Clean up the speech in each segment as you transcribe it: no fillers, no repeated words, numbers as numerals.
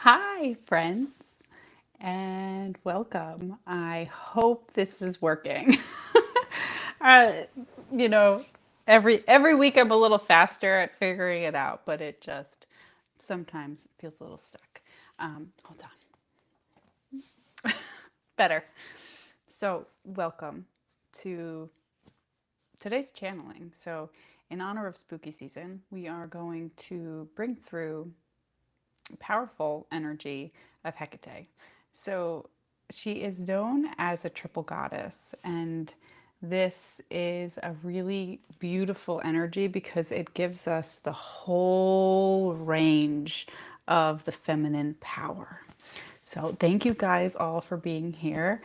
Hi, friends, and welcome. I hope this is working. uh, you know, every week I'm a little faster at figuring it out, but it just sometimes feels a little stuck. Hold on. Better. So, welcome to today's channeling. So, in honor of spooky season, we are going to bring through powerful energy of Hecate. So she is known as a triple goddess, and this is a really beautiful energy because it gives us the whole range of the feminine power. So thank you guys all for being here.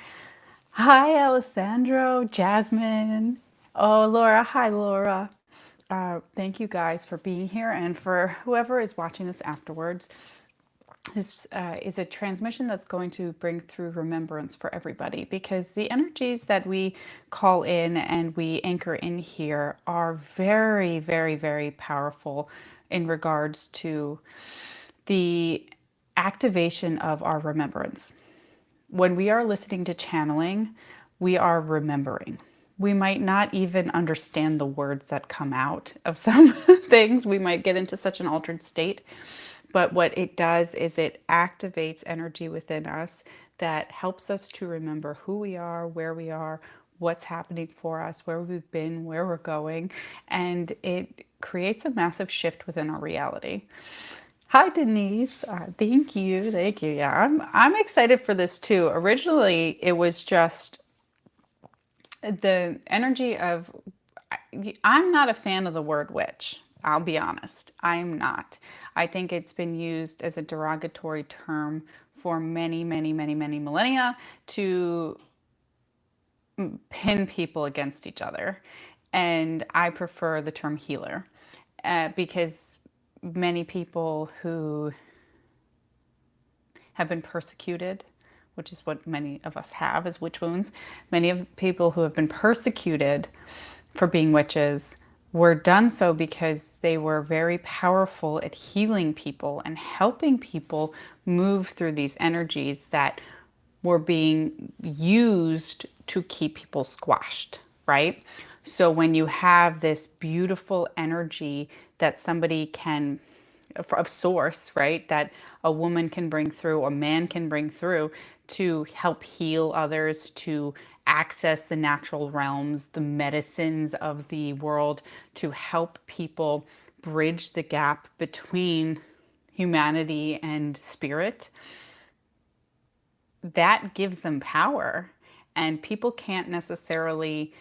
Hi, Alessandro, Jasmine. Oh, Laura. Hi, Laura. Thank you guys for being here, and for whoever is watching this afterwards. This is a transmission that's going to bring through remembrance for everybody, because the energies that we call in and we anchor in here are very, very, very powerful in regards to the activation of our remembrance. When we are listening to channeling, we are remembering. We might not even understand the words that come out of some things. We might get into such an altered state. But what it does is it activates energy within us that helps us to remember who we are, what's happening for us, where we've been, where we're going. And it creates a massive shift within our reality. Hi, Denise. Thank you. Thank you. Yeah, I'm excited for this too. Originally, it was just the energy of, I'm not a fan of the word witch. I'll be honest. I'm not. I think it's been used as a derogatory term for many, many, many, many millennia to pin people against each other. And I prefer the term healer because many people who have been persecuted, which is what many of us have as witch wounds. Many of people who have been persecuted for being witches were done so because they were very powerful at healing people and helping people move through these energies that were being used to keep people squashed, right? So when you have this beautiful energy that somebody can of source, right? That a woman can bring through, a man can bring through to help heal others, to access the natural realms, the medicines of the world, to help people bridge the gap between humanity and spirit. That gives them power, and people can't necessarily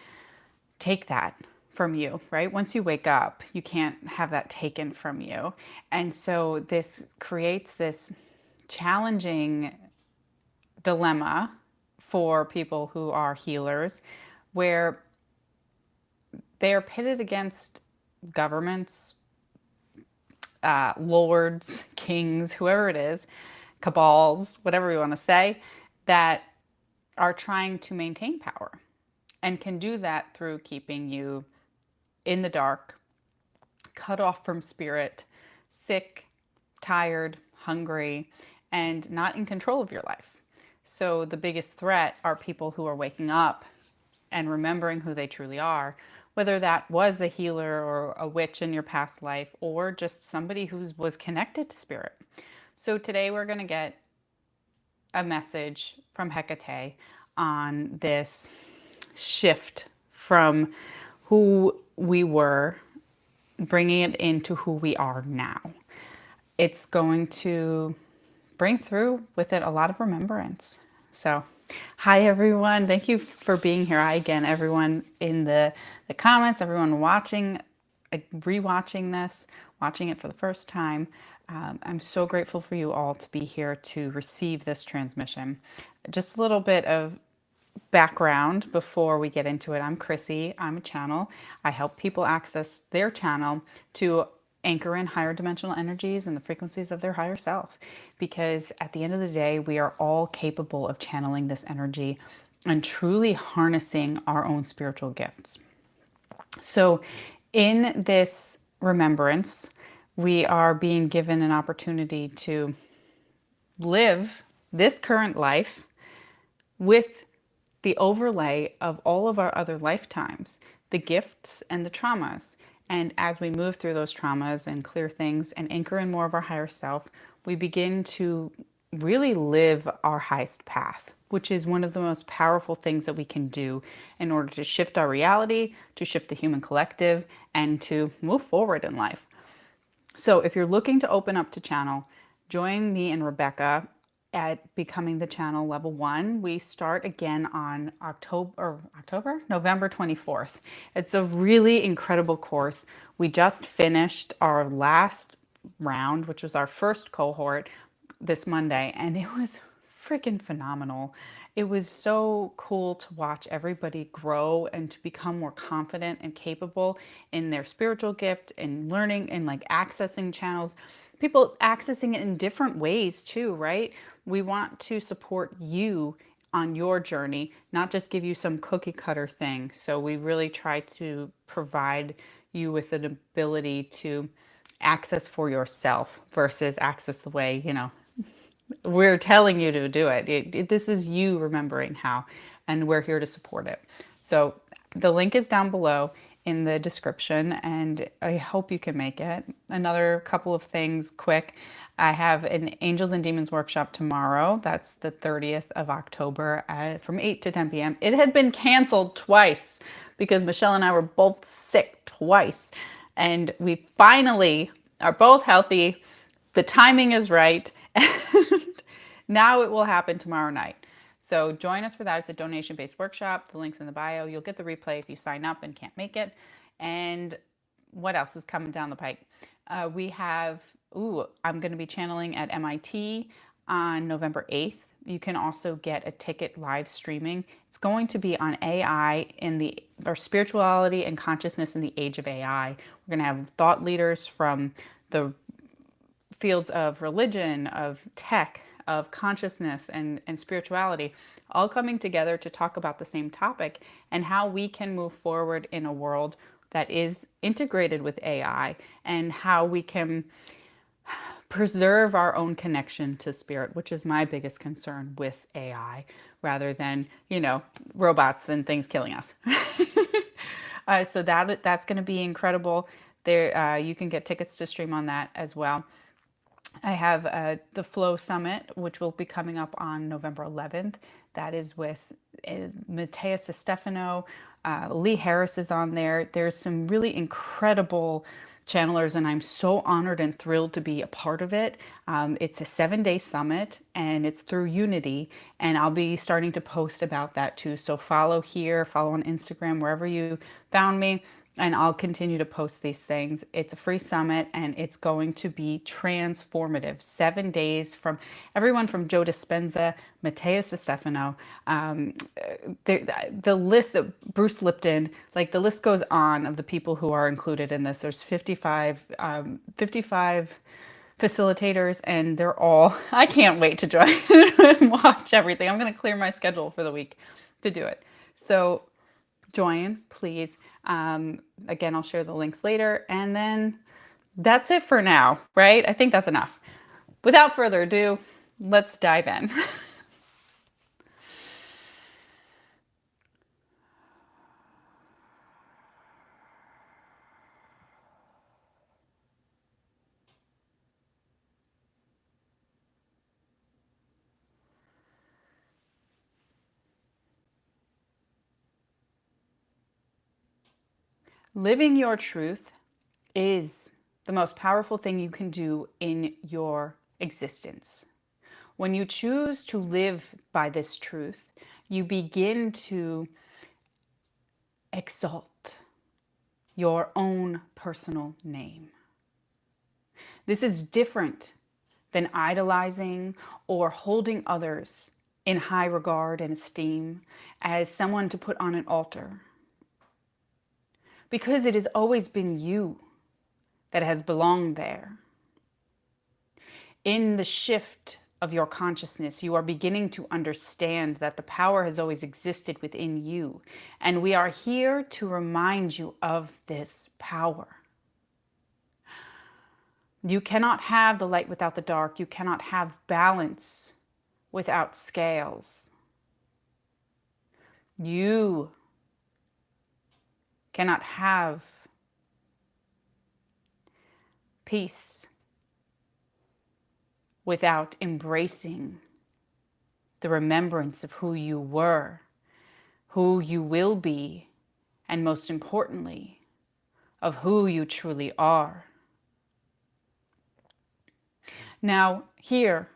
take that from you, right? Once you wake up, you can't have that taken from you. And so this creates this challenging dilemma for people who are healers, where they are pitted against governments, lords, kings, whoever it is, cabals, whatever we want to say, that are trying to maintain power and can do that through keeping you in the dark, cut off from spirit, sick, tired, hungry, and not in control of your life. So the biggest threat are people who are waking up and remembering who they truly are, whether that was a healer or a witch in your past life or just somebody who was connected to spirit. So today we're going to get a message from Hecate on this shift from who we were, bringing it into who we are now. It's going to bring through with it a lot of remembrance. So, hi everyone. Thank you for being here. Hi again, everyone in the comments, everyone watching, rewatching this, watching it for the first time. I'm so grateful for you all to be here to receive this transmission. Just a little bit of background before we get into it. I'm Krissy. I'm a channel. I help people access their channel to anchor in higher dimensional energies and the frequencies of their higher self. Because at the end of the day, we are all capable of channeling this energy and truly harnessing our own spiritual gifts. So in this remembrance, we are being given an opportunity to live this current life with the overlay of all of our other lifetimes, the gifts and the traumas. And as we move through those traumas and clear things and anchor in more of our higher self, we begin to really live our highest path, which is one of the most powerful things that we can do in order to shift our reality, to shift the human collective, and to move forward in life. So if you're looking to open up to channel, join me and Rebecca at Becoming the Channel Level 1. We start again on November 24th. It's a really incredible course. We just finished our last round, which was our first cohort this Monday, and it was freaking phenomenal. It was so cool to watch everybody grow and to become more confident and capable in their spiritual gift and learning and like accessing channels. People accessing it in different ways too, right? We want to support you on your journey, not just give you some cookie cutter thing. So we really try to provide you with an ability to access for yourself versus access the way, we're telling you to do it. This is you remembering how, and we're here to support it. So the link is down below in the description, and I hope you can make it. Another couple of things quick. I have an Angels and Demons workshop tomorrow. That's the 30th of October from 8 to 10 p.m. It had been canceled twice because Michelle and I were both sick twice. And we finally are both healthy. The timing is right. And now it will happen tomorrow night. So join us for that. It's a donation-based workshop. The link's in the bio. You'll get the replay if you sign up and can't make it. And what else is coming down the pike? I'm going to be channeling at MIT on November 8th. You can also get a ticket live streaming. It's going to be on AI or spirituality and consciousness in the age of AI. We're going to have thought leaders from the fields of religion, of tech, of consciousness and spirituality, all coming together to talk about the same topic and how we can move forward in a world that is integrated with AI, and how we can preserve our own connection to spirit, which is my biggest concern with AI, rather than, robots and things killing us. So that's going to be incredible. There, you can get tickets to stream on that as well. I have the Flow Summit, which will be coming up on November 11th. That is with Matthias Stefano. Lee Harris is on there. There's some really incredible channelers, and I'm so honored and thrilled to be a part of it. It's a 7-day summit, and it's through Unity, and I'll be starting to post about that too. So follow here, follow on Instagram, wherever you found me. And I'll continue to post these things. It's a free summit, and it's going to be transformative. 7 days from everyone from Joe Dispenza, Matthias Stefano, the list of Bruce Lipton, like the list goes on of the people who are included in this. There's 55 facilitators, and they're all, I can't wait to join and watch everything. I'm going to clear my schedule for the week to do it. So join, please. Again, I'll share the links later, and then that's it for now, right? I think that's enough. Without further ado, let's dive in. Living your truth is the most powerful thing you can do in your existence. When you choose to live by this truth, you begin to exalt your own personal name. This is different than idolizing or holding others in high regard and esteem as someone to put on an altar. Because it has always been you that has belonged there. In the shift of your consciousness, you are beginning to understand that the power has always existed within you. And we are here to remind you of this power. You cannot have the light without the dark. You cannot have balance without scales. You cannot have peace without embracing the remembrance of who you were, who you will be, and most importantly, of who you truly are. Now, here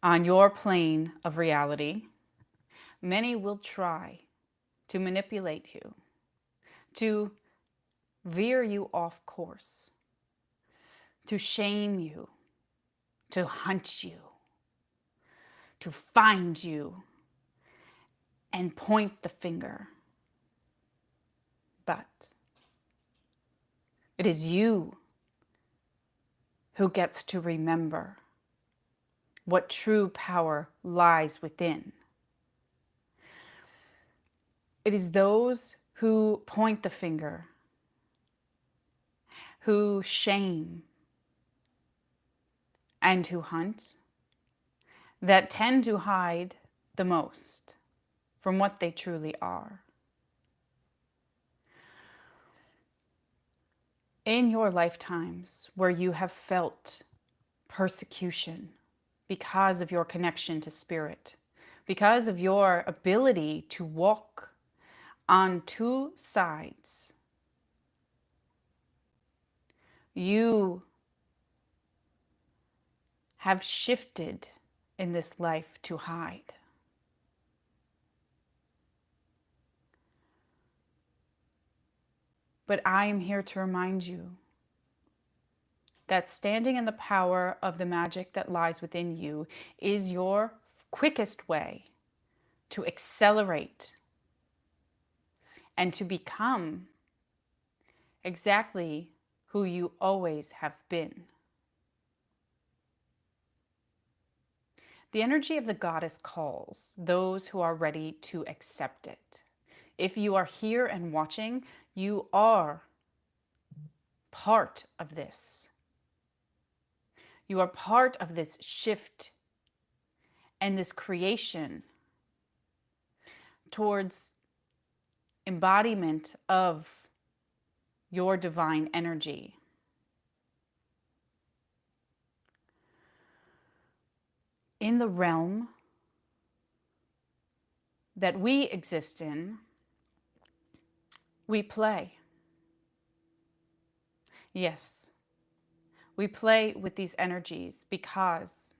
on your plane of reality, many will try to manipulate you, to veer you off course, to shame you, to hunt you, to find you, and point the finger. But it is you who gets to remember what true power lies within. It is those who point the finger, who shame, and who hunt, that tend to hide the most from what they truly are. In your lifetimes where you have felt persecution because of your connection to spirit, because of your ability to walk on two sides, you have shifted in this life to hide. But I am here to remind you that standing in the power of the magic that lies within you is your quickest way to accelerate and to become exactly who you always have been. The energy of the goddess calls those who are ready to accept it. If you are here and watching, you are part of this. You are part of this shift and this creation towards embodiment of your divine energy. In the realm that we exist in, we play. Yes, we play with these energies because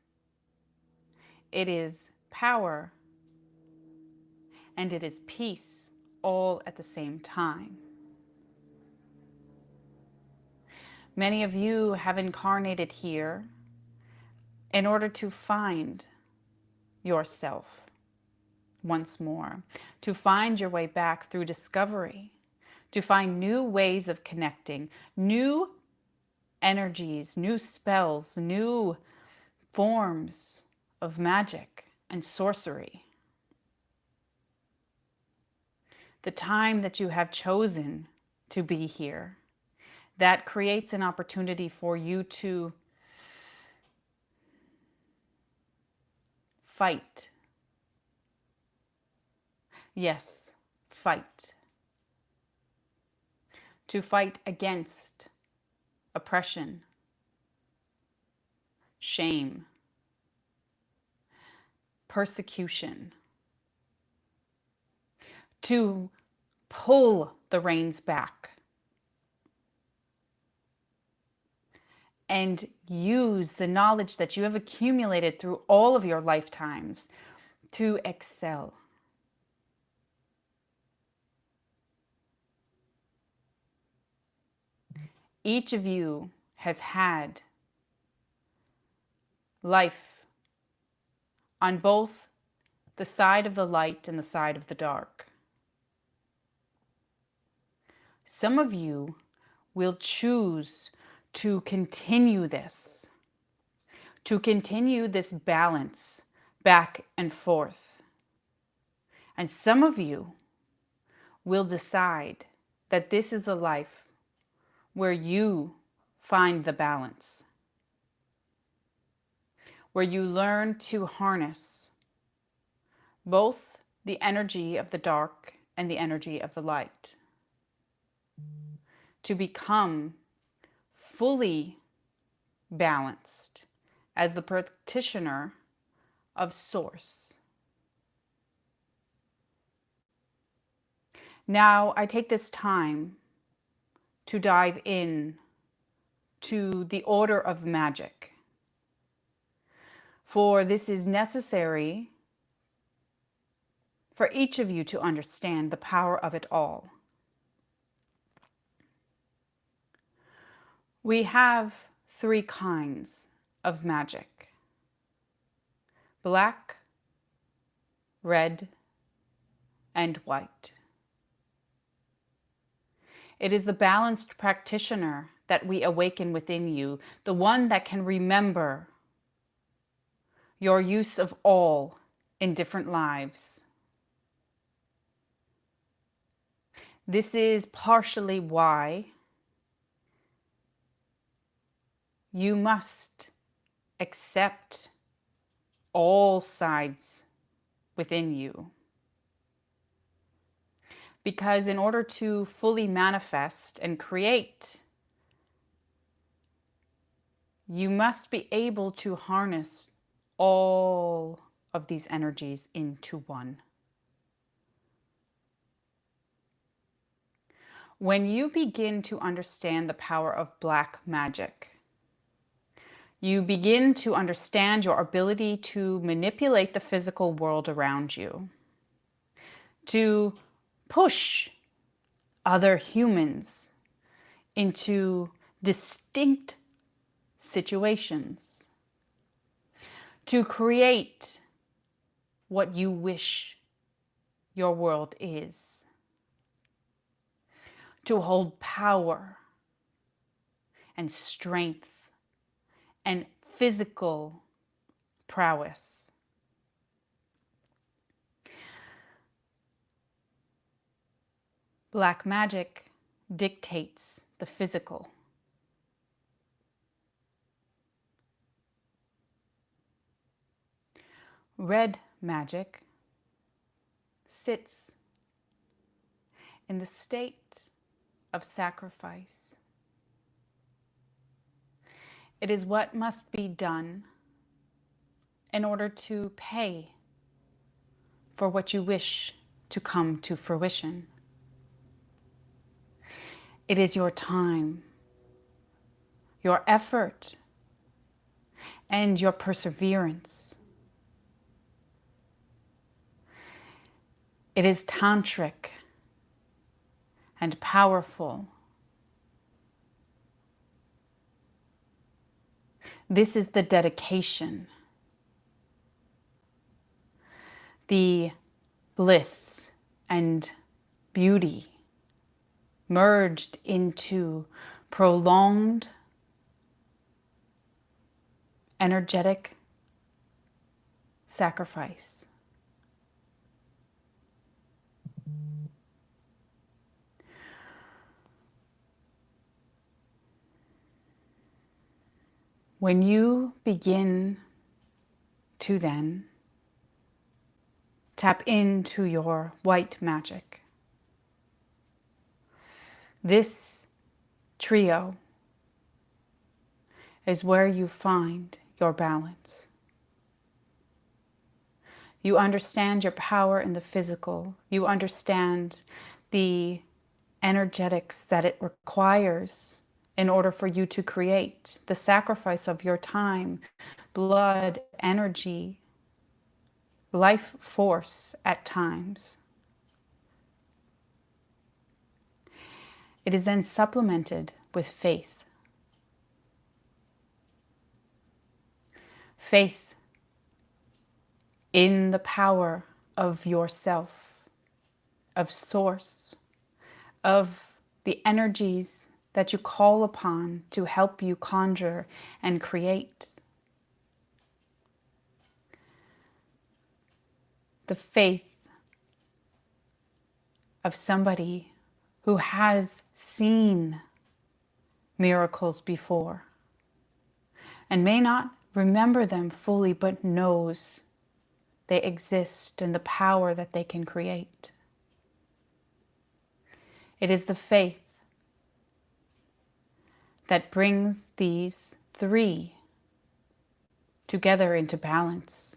it is power and it is peace all at the same time. Many of you have incarnated here in order to find yourself once more, to find your way back through discovery, to find new ways of connecting, new energies, new spells, new forms of magic and sorcery. The time that you have chosen to be here, that creates an opportunity for you to fight. Yes, fight. To fight against oppression, shame, persecution. To pull the reins back and use the knowledge that you have accumulated through all of your lifetimes to excel. Each of you has had life on both the side of the light and the side of the dark. Some of you will choose to continue this balance back and forth. And some of you will decide that this is a life where you find the balance, where you learn to harness both the energy of the dark and the energy of the light, to become fully balanced as the practitioner of Source. Now, I take this time to dive in to the order of magic, for this is necessary for each of you to understand the power of it all. We have three kinds of magic: black, red, and white. It is the balanced practitioner that we awaken within you, the one that can remember your use of all in different lives. This is partially why you must accept all sides within you. Because in order to fully manifest and create, you must be able to harness all of these energies into one. When you begin to understand the power of black magic, you begin to understand your ability to manipulate the physical world around you, to push other humans into distinct situations, to create what you wish your world is, to hold power and strength and physical prowess. Black magic dictates the physical. Red magic sits in the state of sacrifice. It is what must be done in order to pay for what you wish to come to fruition. It is your time, your effort, and your perseverance. It is tantric and powerful. This is the dedication, the bliss and beauty merged into prolonged, energetic sacrifice. When you begin to then tap into your white magic, this trio is where you find your balance. You understand your power in the physical. You understand the energetics that it requires in order for you to create, the sacrifice of your time, blood, energy, life force at times. It is then supplemented with faith. Faith in the power of yourself, of Source, of the energies that you call upon to help you conjure and create. The faith of somebody who has seen miracles before and may not remember them fully, but knows they exist and the power that they can create. It is the faith that brings these three together into balance.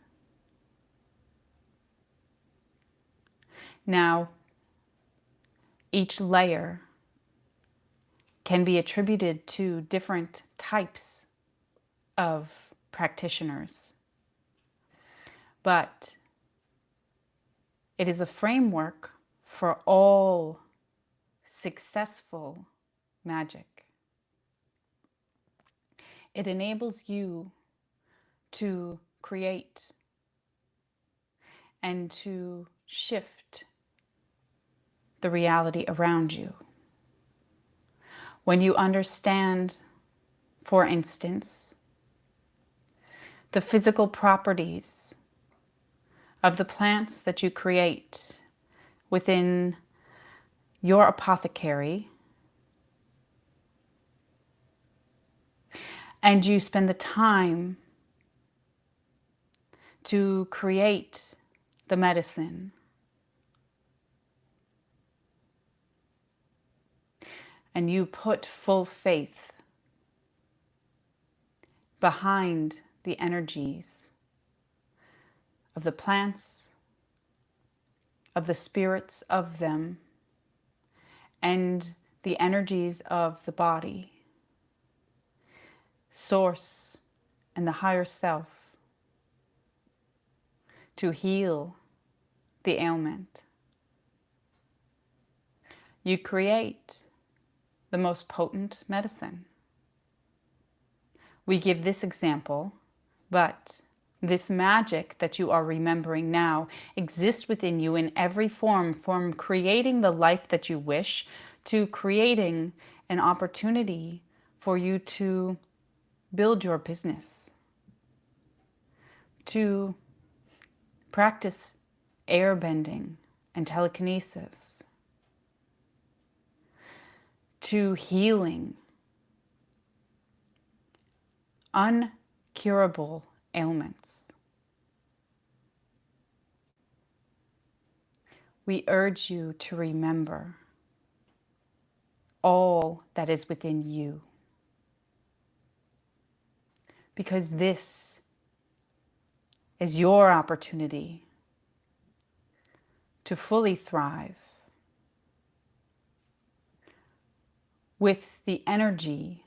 Now, each layer can be attributed to different types of practitioners, but it is a framework for all successful magic. It enables you to create and to shift the reality around you. When you understand, for instance, the physical properties of the plants that you create within your apothecary, and you spend the time to create the medicine, and you put full faith behind the energies of the plants, of the spirits of them, and the energies of the body, source, and the higher self, to heal the ailment. You create the most potent medicine. We give this example, but this magic that you are remembering now exists within you in every form, from creating the life that you wish to creating an opportunity for you to build your business, to practice airbending and telekinesis, to healing uncurable ailments. We urge you to remember all that is within you, because this is your opportunity to fully thrive with the energy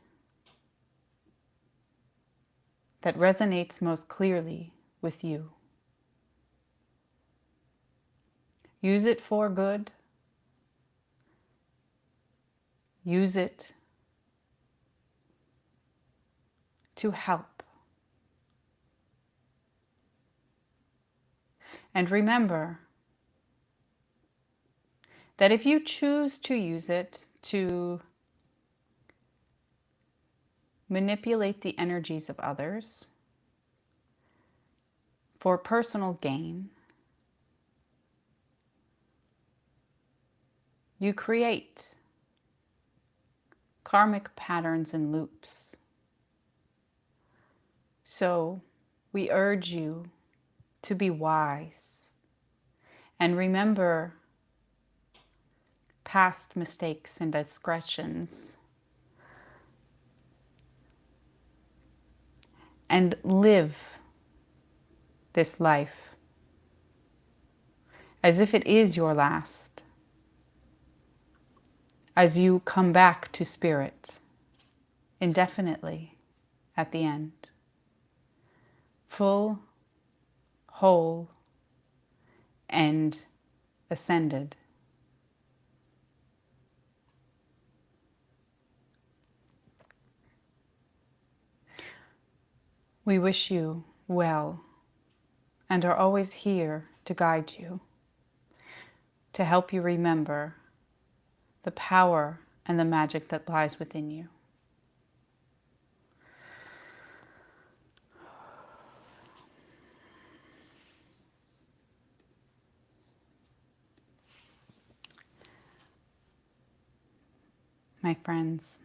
that resonates most clearly with you. Use it for good. Use it to help. And remember that if you choose to use it to manipulate the energies of others for personal gain, you create karmic patterns and loops. So we urge you to be wise and remember past mistakes and discretions, and live this life as if it is your last, as you come back to spirit indefinitely at the end, full, whole, and ascended. We wish you well and are always here to guide you, to help you remember the power and the magic that lies within you. My friends,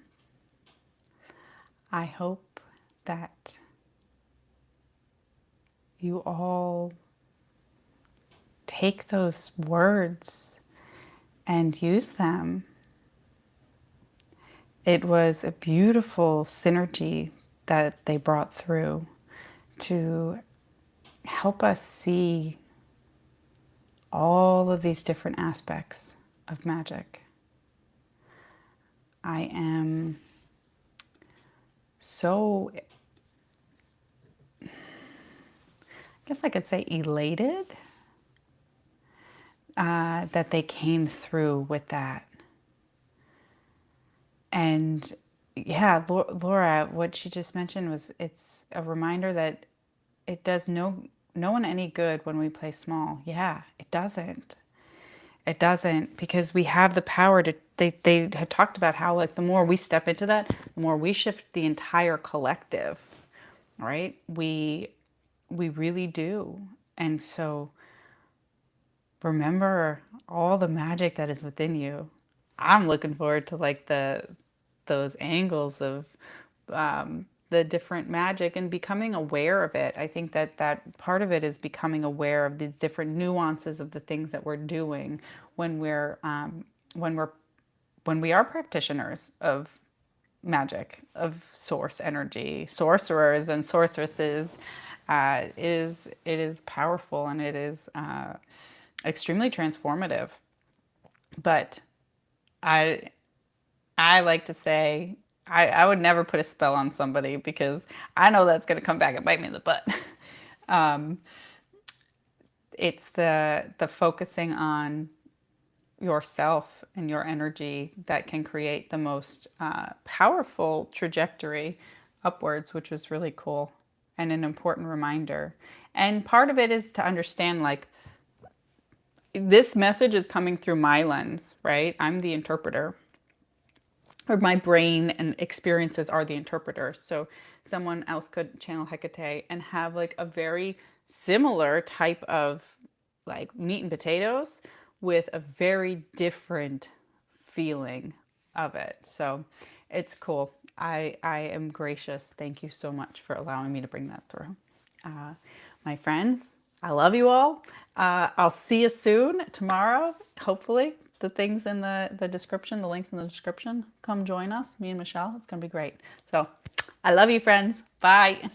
I hope that you all take those words and use them. It was a beautiful synergy that they brought through to help us see all of these different aspects of magic. I am so, I guess I could say, elated that they came through with that. And yeah, Laura, what she just mentioned was, it's a reminder that it does no one any good when we play small. Yeah, it doesn't. It doesn't, because we have the power to, they had talked about how, like, the more we step into that, the more we shift the entire collective, right? We really do. And so remember all the magic that is within you. I'm looking forward to, like, those angles of the different magic and becoming aware of it. I think that that part of it is becoming aware of these different nuances of the things that we're doing when when we're when we are practitioners of magic, of source energy, sorcerers and sorceresses. It is powerful, and it is extremely transformative. But I I like to say I would never put a spell on somebody, because I know that's going to come back and bite me in the butt. um, it's the focusing on yourself and your energy that can create the most powerful trajectory upwards, which was really cool and an important reminder. And part of it is to understand, like, this message is coming through my lens, right? I'm the interpreter, or my brain and experiences are the interpreter. So someone else could channel Hecate and have, like, a very similar type of, like, meat and potatoes with a very different feeling of it. So it's cool. I am gracious. Thank you so much for allowing me to bring that through. Uh, my friends, I love you all. I'll see you soon tomorrow, hopefully. The things in the description, the links in the description, come join us, me and Michelle. It's going to be great. So I love you, friends. Bye.